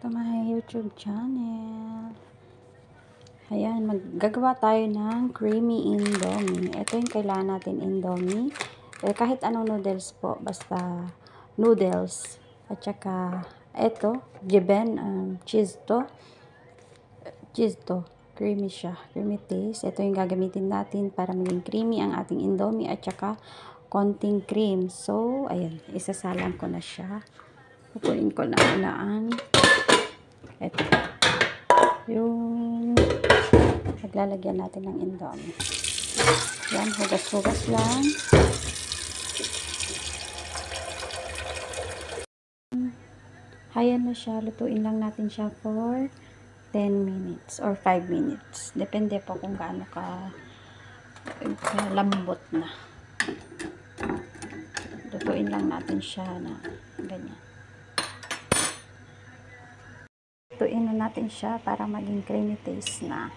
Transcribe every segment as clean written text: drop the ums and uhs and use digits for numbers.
to my YouTube channel. Ayan, maggagawa tayo ng creamy indomie. Ito yung kailangan natin indomie. Kahit anong noodles po, basta noodles. At saka, ito, Jeben, cheese to. Cheese to. Creamy siya. Creamy taste. Ito yung gagamitin natin para maging creamy ang ating indomie. At saka, konting cream. So, ayan, isasalang ko na siya. Pupunin ko na ang ito. Yung paglalagyan natin ng indomie. Yan, hugas-hugas lang. Hayan na siya. Lutuin lang natin siya for 10 minutes or 5 minutes. Depende po kung gaano ka lambot na. Lutuin lang natin siya na ganyan. Lutuin na natin siya para maging creamy taste na.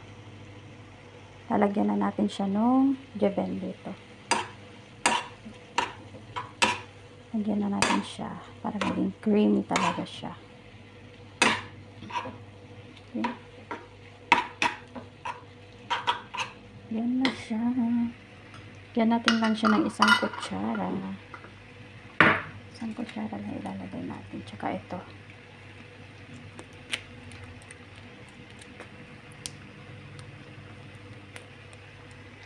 Lalagyan na natin siya nung Jeben dito. Lagyan na natin siya para maging creamy talaga siya. Okay. Yan na siya. Yan natin lang siya ng isang kutsara. Isang kutsara na ilalagay natin. Tsaka ito.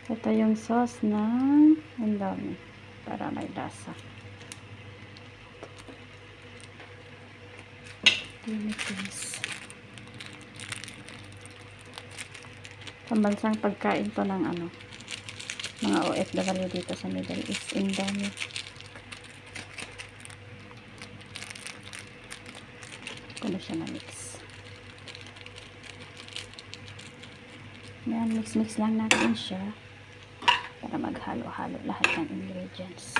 Ito yung sauce ng indomie para may lasa. Pambansang pagkain to ng mga OFW dito sa Middle East, indomie. Kung siya na mix. Yan, mix lang natin siya para maghalo-halo lahat ng ingredients.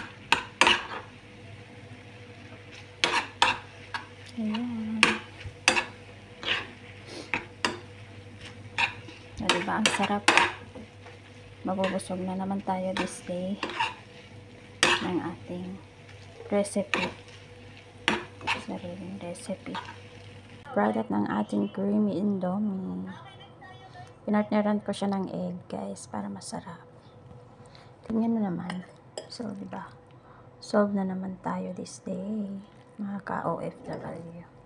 Ayan. Diba, ang sarap. Mabubusog na naman tayo this day ng ating recipe. Sariling recipe. Product ng ating creamy indomie. Pinartneran ko siya ng egg, guys, para masarap. Tingnan mo naman. So, diba? Solve na naman tayo this day, mga ka-OFW.